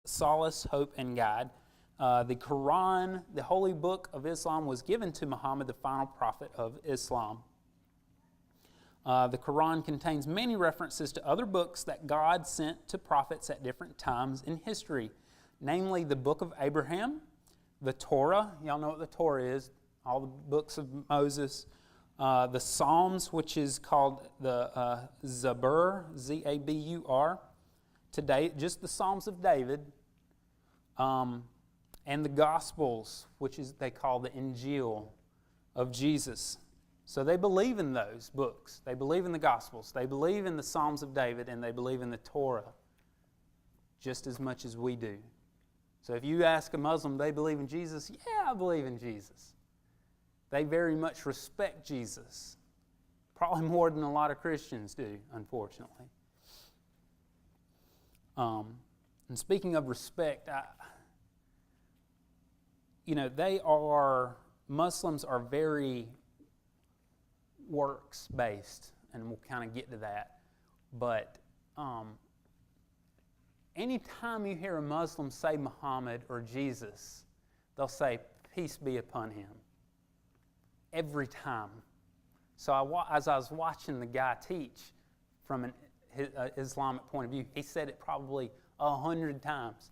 solace, hope, and guide. The Quran, the holy book of Islam, was given to Muhammad, the final prophet of Islam. The Quran contains many references to other books that God sent to prophets at different times in history, namely the book of Abraham, the Torah. Y'all know what the Torah is, all the books of Moses. The Psalms, which is called the Zabur, Z-A-B-U-R. Today, just the Psalms of David. And the Gospels, which is they call the Injil of Jesus. So they believe in those books. They believe in the Gospels. They believe in the Psalms of David, and they believe in the Torah just as much as we do. So if you ask a Muslim, they believe in Jesus? Yeah, I believe in Jesus. They very much respect Jesus. Probably more than a lot of Christians do, unfortunately. And speaking of respect, Muslims are very works-based, and we'll kind of get to that. But anytime you hear a Muslim say Muhammad or Jesus, they'll say, peace be upon him. Every time. So as I was watching the guy teach from an Islamic point of view, he said it probably 100 times.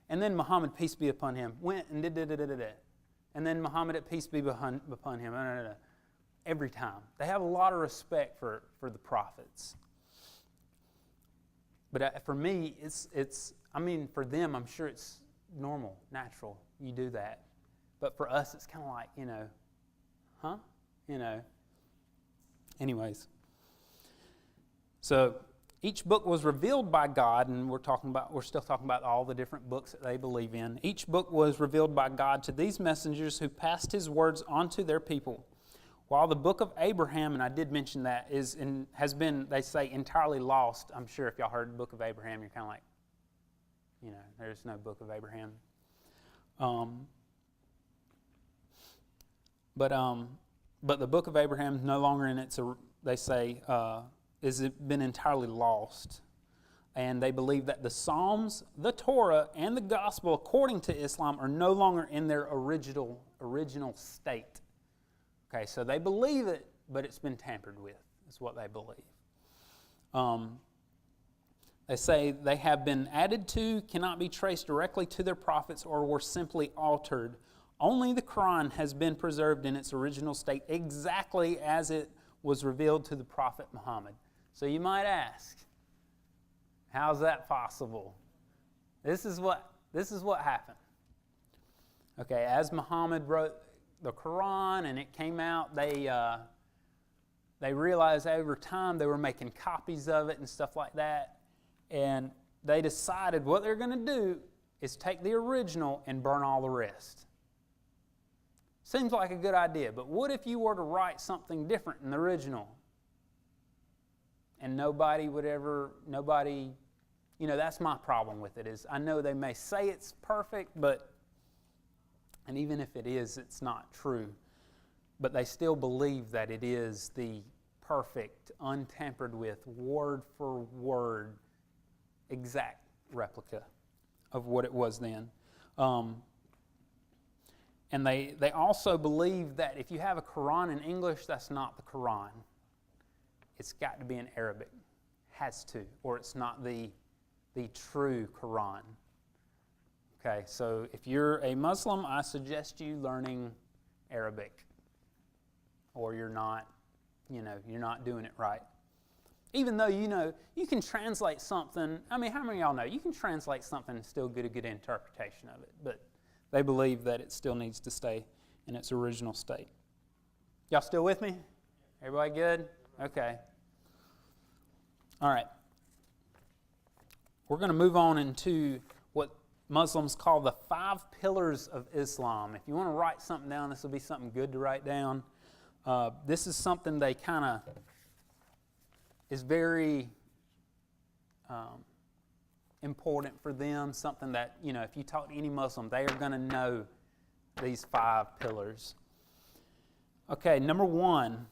And then Muhammad, peace be upon him, went and did. And then Muhammad, peace be upon him. Every time. They have a lot of respect for the prophets. But for me, for them, I'm sure it's normal, natural. You do that. But for us, it's kind of like, Anyways. So each book was revealed by God, and we're still talking about all the different books that they believe in. Each book was revealed by God to these messengers who passed his words on to their people. While the book of Abraham, and I did mention that, has been, they say, entirely lost. I'm sure if y'all heard the book of Abraham, you're kind of like, there's no book of Abraham. But the book of Abraham is no longer in its, they say, has been entirely lost. And they believe that the Psalms, the Torah, and the Gospel, according to Islam, are no longer in their original state. Okay, so they believe it, but it's been tampered with, is what they believe. They say they have been added to, cannot be traced directly to their prophets, or were simply altered. Only the Quran has been preserved in its original state, exactly as it was revealed to the Prophet Muhammad. So you might ask, how's that possible? This is what happened. Okay, as Muhammad wrote the Quran and it came out, they realized over time they were making copies of it and stuff like that, and they decided what they're going to do is take the original and burn all the rest. Seems like a good idea, but what if you were to write something different in the original? And nobody, that's my problem with it, is I know they may say it's perfect, and even if it is, it's not true. But they still believe that it is the perfect, untampered with, word for word, exact replica of what it was then. And they also believe that if you have a Quran in English, that's not the Quran. It's got to be in Arabic. Has to, or it's not the true Quran. Okay, so if you're a Muslim, I suggest you learning Arabic. Or you're not doing it right. Even though you can translate something. I mean, how many of y'all know you can translate something and still get a good interpretation of it? But they believe that it still needs to stay in its original state. Y'all still with me? Everybody good? Okay. All right. We're going to move on into what Muslims call the 5 pillars of Islam. If you want to write something down, this will be something good to write down. This is something they kind of is very important for them, something that, if you talk to any Muslim, they are going to know these 5 pillars. Okay, number 1,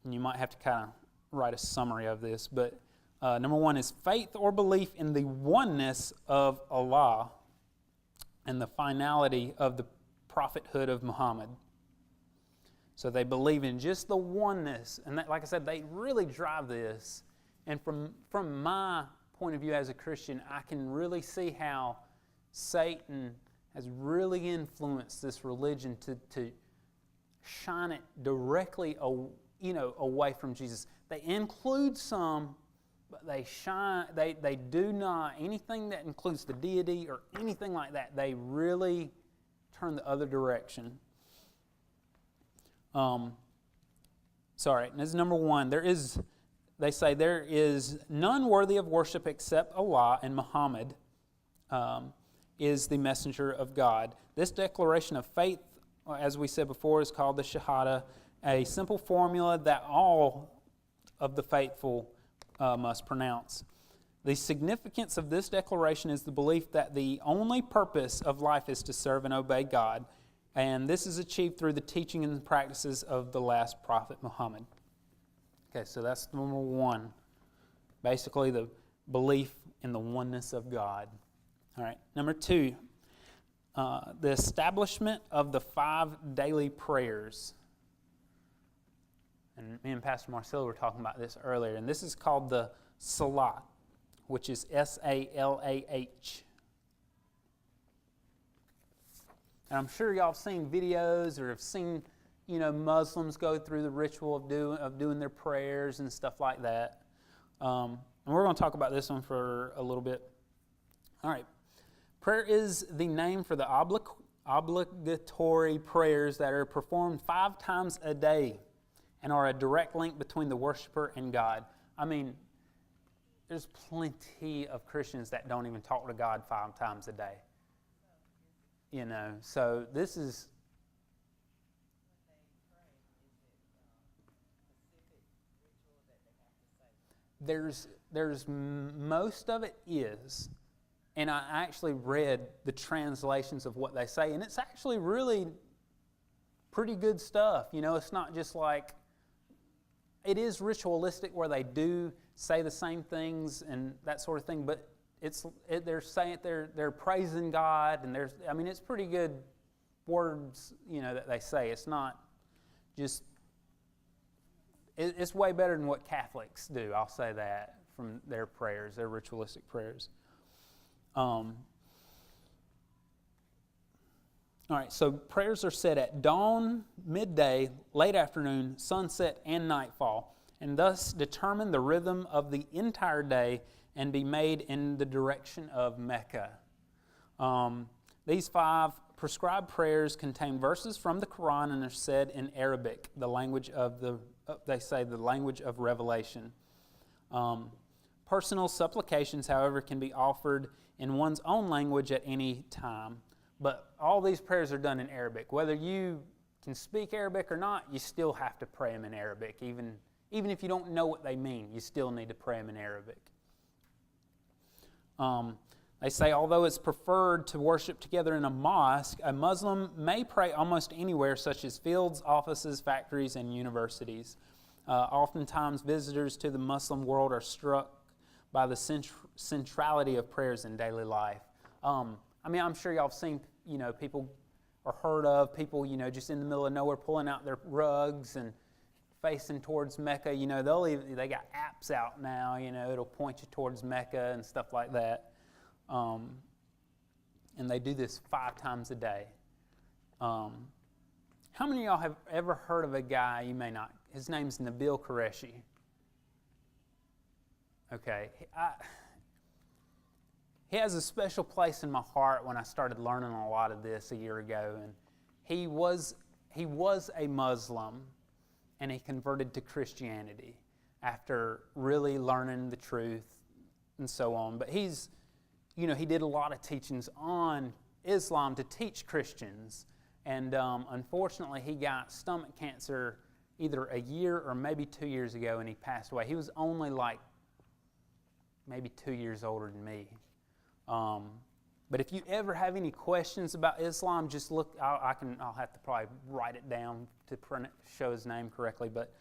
and you might have to kind of write a summary of this, but Number one is faith or belief in the oneness of Allah and the finality of the prophethood of Muhammad. So they believe in just the oneness. And that, like I said, they really drive this. And from my point of view as a Christian, I can really see how Satan has really influenced this religion to shine it directly away from Jesus. They include some, but they do not, anything that includes the deity or anything like that, they really turn the other direction. And this is number one. They say there is none worthy of worship except Allah, and Muhammad is the messenger of God. This declaration of faith, as we said before, is called the Shahada, a simple formula that all of the faithful must pronounce. The significance of this declaration is the belief that the only purpose of life is to serve and obey God, and this is achieved through the teaching and the practices of the last prophet Muhammad. Okay, so that's number one. Basically, the belief in the oneness of God. All right, number two, the establishment of the 5 daily prayers. And me and Pastor Marcelo were talking about this earlier, and this is called the Salat, which is S-A-L-A-H. And I'm sure y'all have seen videos or have seen, Muslims go through the ritual of doing their prayers and stuff like that. And we're going to talk about this one for a little bit. All right. Prayer is the name for the obligatory prayers that are performed 5 times a day and are a direct link between the worshiper and God. I mean, there's plenty of Christians that don't even talk to God 5 times a day. So this is... There's most of it is, and I actually read the translations of what they say, and it's actually really pretty good stuff. It's not just like, it is ritualistic where they do say the same things and that sort of thing, but they're saying they're praising God, and it's pretty good words, that they say. It's not just, it's way better than what Catholics do. I'll say that from their prayers, their ritualistic prayers. All right, so prayers are said at dawn, midday, late afternoon, sunset, and nightfall, and thus determine the rhythm of the entire day and be made in the direction of Mecca. These 5 prescribed prayers contain verses from the Quran and are said in Arabic, the language of the language of revelation. Personal supplications, however, can be offered in one's own language at any time. But all these prayers are done in Arabic. Whether you can speak Arabic or not, you still have to pray them in Arabic. Even if you don't know what they mean, you still need to pray them in Arabic. They say, although it's preferred to worship together in a mosque, a Muslim may pray almost anywhere, such as fields, offices, factories, and universities. Oftentimes, visitors to the Muslim world are struck by the centrality of prayers in daily life. I'm sure y'all have seen, people or heard of people, just in the middle of nowhere pulling out their rugs and facing towards Mecca. They got apps out now, it'll point you towards Mecca and stuff like that. And they do this 5 times a day. How many of y'all have ever heard of a guy, you may not, his name's Nabil Qureshi? Okay. He has a special place in my heart when I started learning a lot of this a year ago. And he was a Muslim, and he converted to Christianity after really learning the truth and so on. But he did a lot of teachings on Islam to teach Christians. And unfortunately, he got stomach cancer either a year or maybe 2 years ago, and he passed away. He was only like maybe 2 years older than me. But if you ever have any questions about Islam, just look. I'll have to probably write it down to show his name correctly. But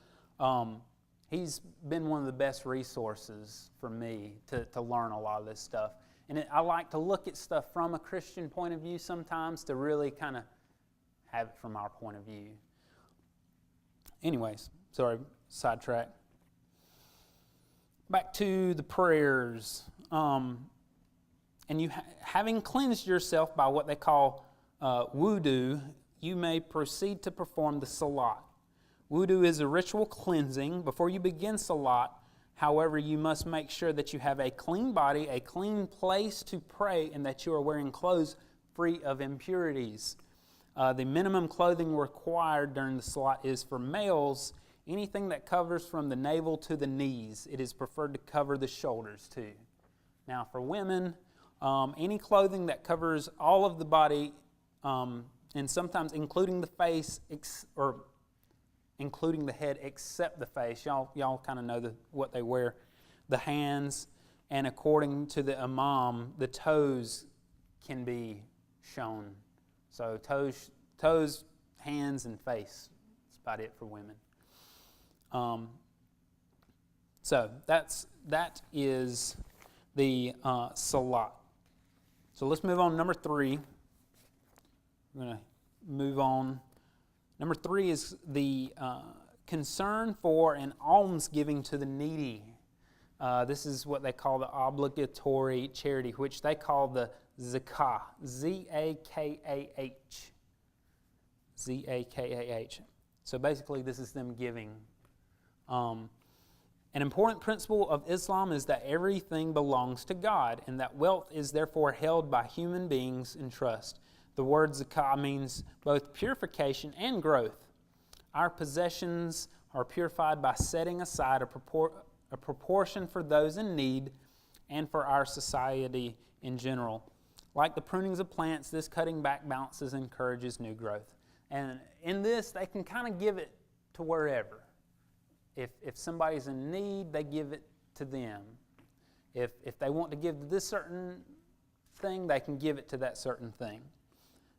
he's been one of the best resources for me to learn a lot of this stuff. And I like to look at stuff from a Christian point of view sometimes to really kind of have it from our point of view. Anyways, sorry, sidetrack. Back to the prayers. And you having cleansed yourself by what they call wudu, you may proceed to perform the salat. Wudu is a ritual cleansing. Before you begin salat, however, you must make sure that you have a clean body, a clean place to pray, and that you are wearing clothes free of impurities. The minimum clothing required during the salat is for males, anything that covers from the navel to the knees. It is preferred to cover the shoulders too. Now for women, any clothing that covers all of the body, and sometimes including the face, or including the head except the face. Y'all kind of know what they wear. The hands, and according to the imam, the toes can be shown. So toes, hands, and face. That's about it for women. So that is the salat. So let's move on. Number 3. We're going to move on. Number 3 is the concern for and almsgiving to the needy. This is what they call the obligatory charity, which they call the zakah, Z-A-K-A-H. Z-A-K-A-H. So basically this is them giving. An important principle of Islam is that everything belongs to God, and that wealth is therefore held by human beings in trust. The word zakah means both purification and growth. Our possessions are purified by setting aside a proportion for those in need and for our society in general. Like the prunings of plants, this cutting back balances and encourages new growth. And in this, they can kind of give it to wherever. If somebody's in need, they give it to them. If they want to give to this certain thing, they can give it to that certain thing.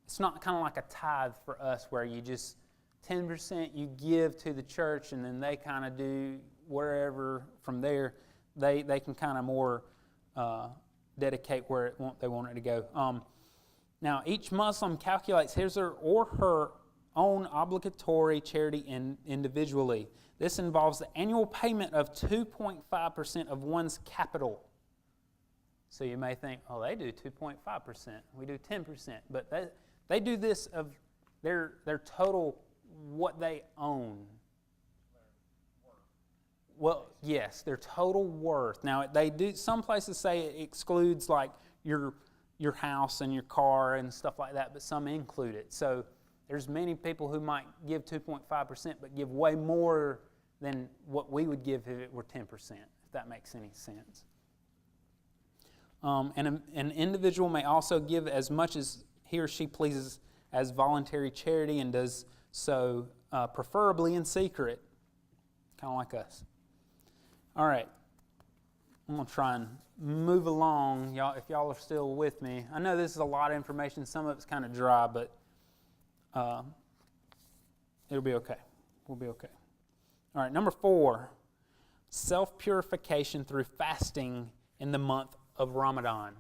It's not kind of like a tithe for us where you just 10% you give to the church and then they kind of do wherever from there. They can kind of more dedicate where they want it to go. Now, each Muslim calculates his or her own obligatory charity individually. This involves the annual payment of 2.5% of one's capital. So you may think, oh, they do 2.5%. We do 10%. But they do this of their total, what they own. Well, yes, their total worth. Now, they do. Some places say it excludes like your house and your car and stuff like that, but some include it. So there's many people who might give 2.5%, but give way more than what we would give if it were 10%, if that makes any sense. And an individual may also give as much as he or she pleases as voluntary charity, and does so preferably in secret, kind of like us. All right, I'm going to try and move along, y'all. If y'all are still with me, I know this is a lot of information. Some of it's kind of dry, but it'll be okay. We'll be okay. All right, number 4, self-purification through fasting in the month of Ramadan.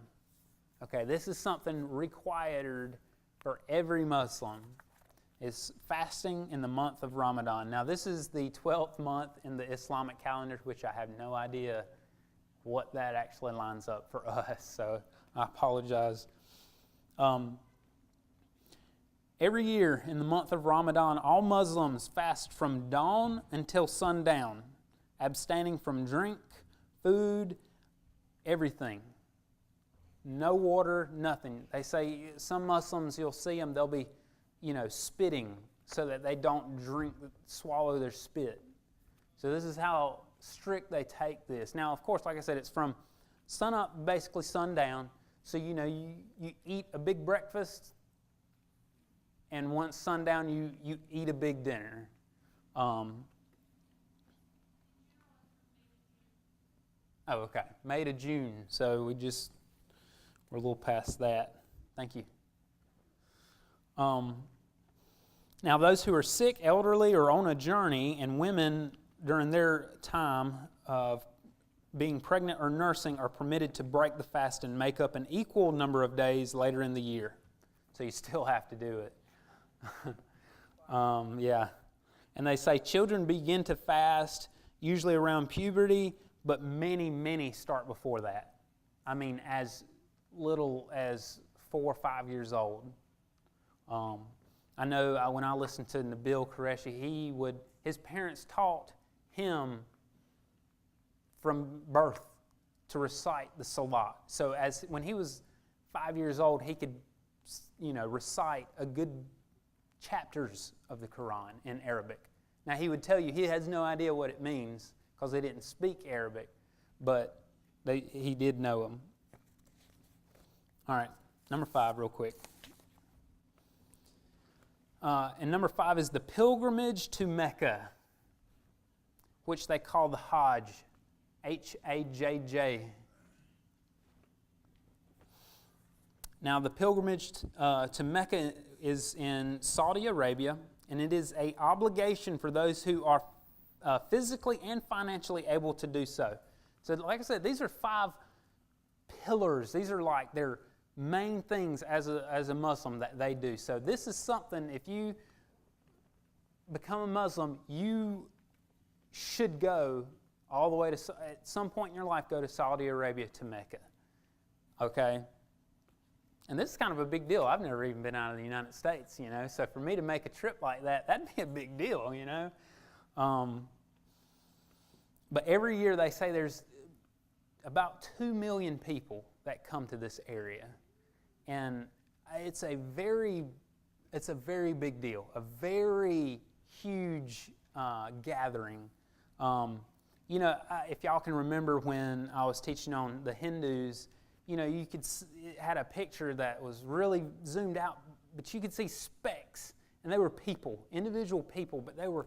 Okay, this is something required for every Muslim, is fasting in the month of Ramadan. Now, this is the 12th month in the Islamic calendar, which I have no idea what that actually lines up for us, so I apologize. Every year in the month of Ramadan, all Muslims fast from dawn until sundown, abstaining from drink, food, everything. No water, nothing. They say some Muslims, you'll see them, they'll be, spitting so that they don't swallow their spit. So this is how strict they take this. Now, of course, like I said, it's from sun up, basically sundown. So, you eat a big breakfast, and once sundown, you eat a big dinner. Oh, okay. May to June. So we're a little past that. Thank you. Now, those who are sick, elderly, or on a journey, and women during their time of being pregnant or nursing are permitted to break the fast and make up an equal number of days later in the year. So you still have to do it. Yeah. And they say children begin to fast usually around puberty, but many start before that. I mean, as little as 4 or 5 years old. I know when I listened to Nabil Qureshi, his parents taught him from birth to recite the Salat. So when he was 5 years old, he could, recite a good chapters of the Quran in Arabic. Now he would tell you he has no idea what it means because they didn't speak Arabic, but he did know them. All right, number 5 real quick. And number 5 is the pilgrimage to Mecca, which they call the Hajj, Hajj. Now, the pilgrimage to Mecca is in Saudi Arabia, and it is an obligation for those who are physically and financially able to do so. So, like I said, these are 5 pillars. These are like their main things as a Muslim that they do. So this is something, if you become a Muslim, you should go all the way to, at some point in your life, go to Saudi Arabia to Mecca. Okay? And this is kind of a big deal. I've never even been out of the United States, So for me to make a trip like that, that'd be a big deal, But every year they say there's about 2 million people that come to this area. And it's a very big deal, a very huge gathering. If y'all can remember when I was teaching on the Hindus, you could it had a picture that was really zoomed out, but you could see specks, and they were people, individual people, but they were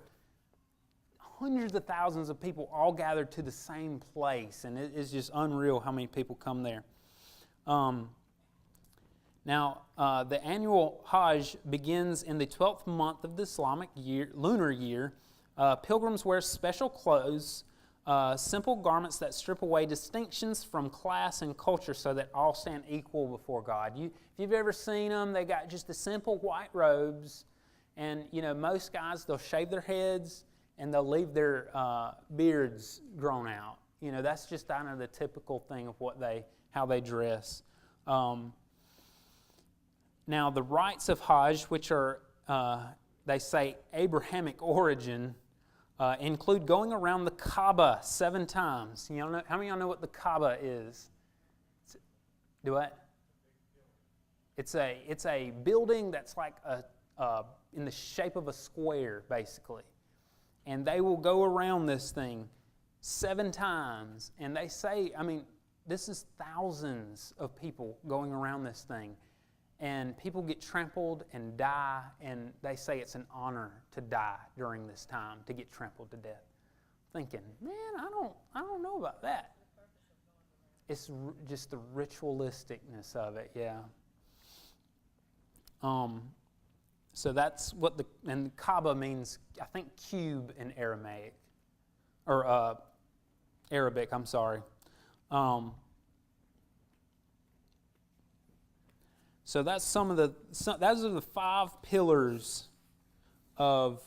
hundreds of thousands of people all gathered to the same place, and it's just unreal how many people come there. Now, the annual Hajj begins in the 12th month of the Islamic lunar year. Pilgrims wear special clothes, simple garments that strip away distinctions from class and culture so that all stand equal before God. If you've ever seen them, they got just the simple white robes, and most guys, they'll shave their heads and they'll leave their beards grown out. That's just kind of the typical thing of how they dress. Now, the rites of Hajj, which are, they say, Abrahamic origin, include going around the Kaaba 7 times. How many of y'all know what the Kaaba is? Do what? It's a building that's like in the shape of a square, basically. And they will go around this thing 7 times. And they say, this is thousands of people going around this thing. And people get trampled and die, and they say it's an honor to die during this time, to get trampled to death. Thinking, man, I don't know about that. It's just the ritualisticness of it, yeah. So that's what and Kaaba means, I think, cube in Aramaic, or Arabic, I'm sorry. So that's those are the 5 pillars of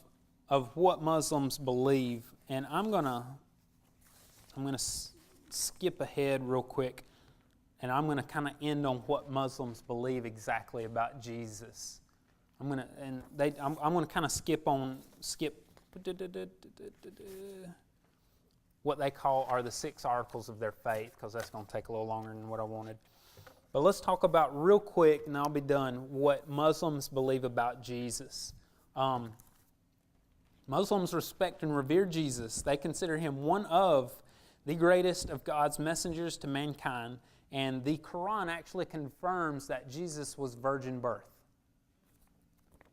what Muslims believe, and I'm gonna skip ahead real quick, and I'm gonna kind of end on what Muslims believe exactly about Jesus. I'm gonna kind of skip what they are the 6 articles of their faith, because that's going to take a little longer than what I wanted. But let's talk about real quick, and I'll be done, what Muslims believe about Jesus. Muslims respect and revere Jesus. They consider him one of the greatest of God's messengers to mankind, and the Quran actually confirms that Jesus was virgin birth.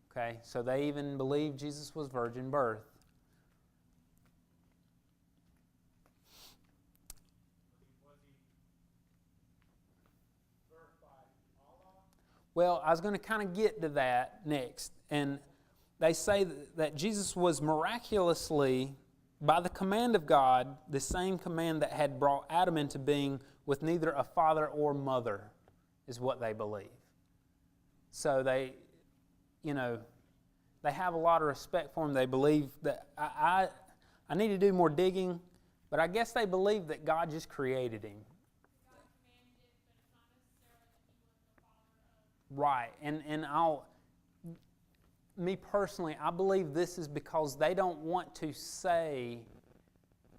Okay, so they even believe Jesus was virgin birth. Well, I was going to kind of get to that next. And they say that Jesus was miraculously by the command of God, the same command that had brought Adam into being with neither a father or mother, is what they believe. So they have a lot of respect for him. They believe that, I need to do more digging, but I guess they believe that God just created him. Right, and me personally, I believe this is because they don't want to say,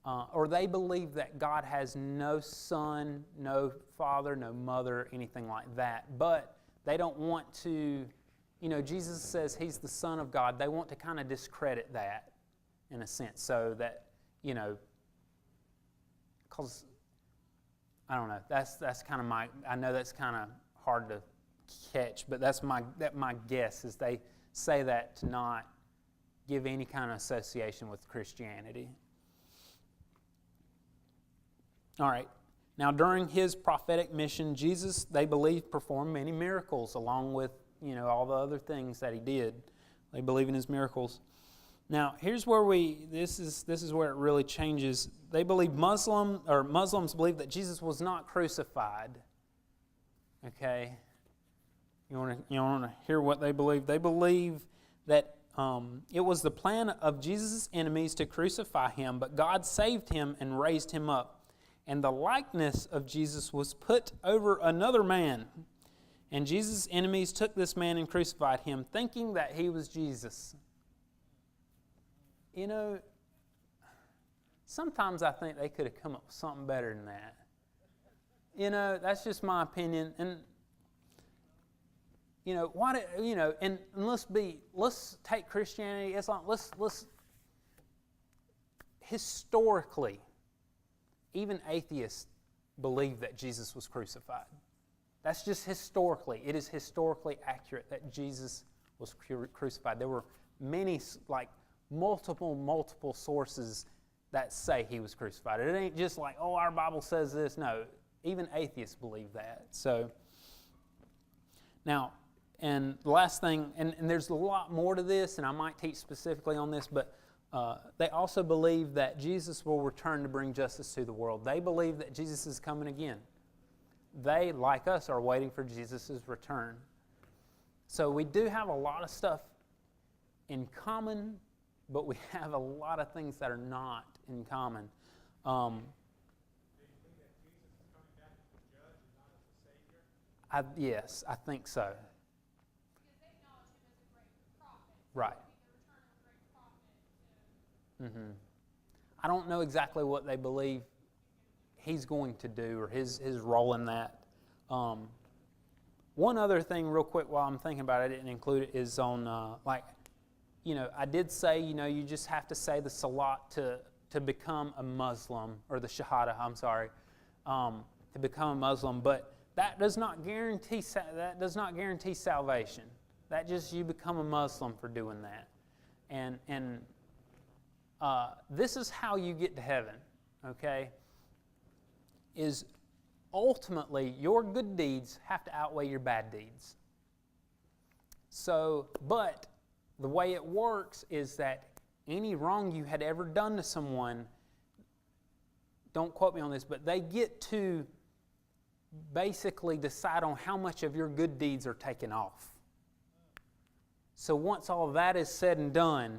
or they believe that God has no son, no father, no mother, anything like that. But they don't want to, Jesus says He's the Son of God. They want to kind of discredit that in a sense, so that, because, I don't know, that's kind of I know that's kind of hard to catch, but that's my guess, is they say that to not give any kind of association with Christianity. All right. Now, during His prophetic mission, Jesus, they believe, performed many miracles along with, all the other things that He did. They believe in His miracles. Now, here's where this is where it really changes. They believe Muslims believe that Jesus was not crucified. Okay? You want to hear what they believe? They believe that it was the plan of Jesus' enemies to crucify Him, but God saved Him and raised Him up. And the likeness of Jesus was put over another man. And Jesus' enemies took this man and crucified Him, thinking that He was Jesus. Sometimes I think they could have come up with something better than that. That's just my opinion. And and let's take Christianity, Islam, let's historically, even atheists believe that Jesus was crucified. That's just historically. It is historically accurate that Jesus was crucified. There were many, multiple sources that say He was crucified. It ain't just like, our Bible says this. No, even atheists believe that. So, now, and the last thing, and there's a lot more to this, and I might teach specifically on this, but they also believe that Jesus will return to bring justice to the world. They believe that Jesus is coming again. They, like us, are waiting for Jesus' return. So we do have a lot of stuff in common, but we have a lot of things that are not in common. Do you think that Jesus is coming back as a judge and not as a savior? Yes, I think so. Because they acknowledge Him as a great prophet. Right. The return of a great prophet. Mm-hmm. I don't know exactly what they believe He's going to do or his role in that. One other thing real quick while I'm thinking about it, I didn't include it, is on, I did say, you just have to say the Salat to become a Muslim, or the Shahada, I'm sorry, to become a Muslim, but that does not guarantee salvation. That just, you become a Muslim for doing that. And this is how you get to heaven, okay? Is ultimately your good deeds have to outweigh your bad deeds. So, but the way it works is that any wrong you had ever done to someone, don't quote me on this, but they get to basically decide on how much of your good deeds are taken off. So once all of that is said and done,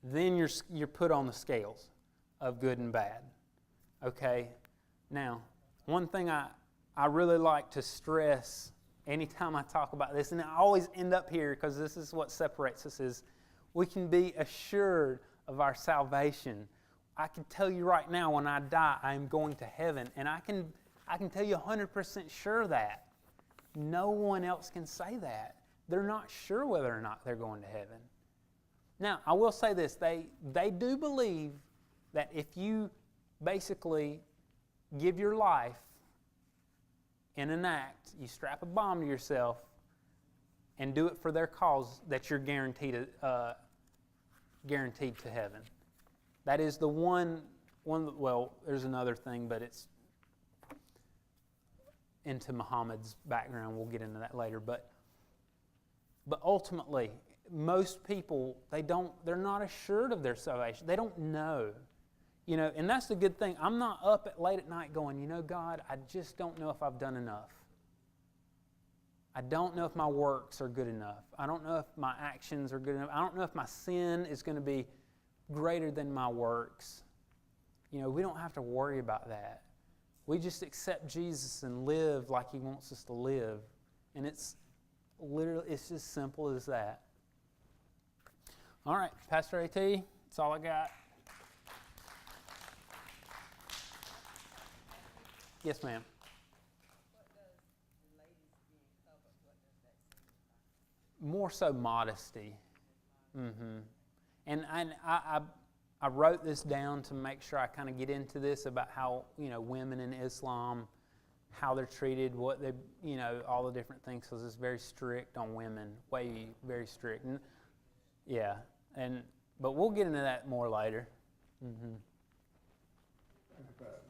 then you're put on the scales of good and bad. Okay? Now, one thing I really like to stress anytime I talk about this, and I always end up here because this is what separates us, is we can be assured of our salvation. I can tell you right now, when I die, I am going to heaven, and I can tell you 100% sure that. No one else can say that. They're not sure whether or not they're going to heaven. Now, I will say this. They do believe that if you basically give your life in an act, you strap a bomb to yourself and do it for their cause, that you're guaranteed to heaven. That is the one, well, there's another thing, but it's into Muhammad's background. We'll get into that later. But ultimately, most people, they're not assured of their salvation. They don't know. You know, and that's the good thing. I'm not up late at night going, you know, God, I just don't know if I've done enough. I don't know if my works are good enough. I don't know if my actions are good enough. I don't know if my sin is going to be greater than my works. You know, we don't have to worry about that. We just accept Jesus and live like He wants us to live. And it's just simple as that. All right, Pastor AT, that's all I got. Yes, ma'am. What does the ladies being covered, what does that signify? More so modesty. And I wrote this down to make sure I kind of get into this about how, you know, women in Islam, how they're treated, what they, you know, all the different things, because it's very strict on women, very strict. And, yeah, but we'll get into that more later. Thank you, Pastor.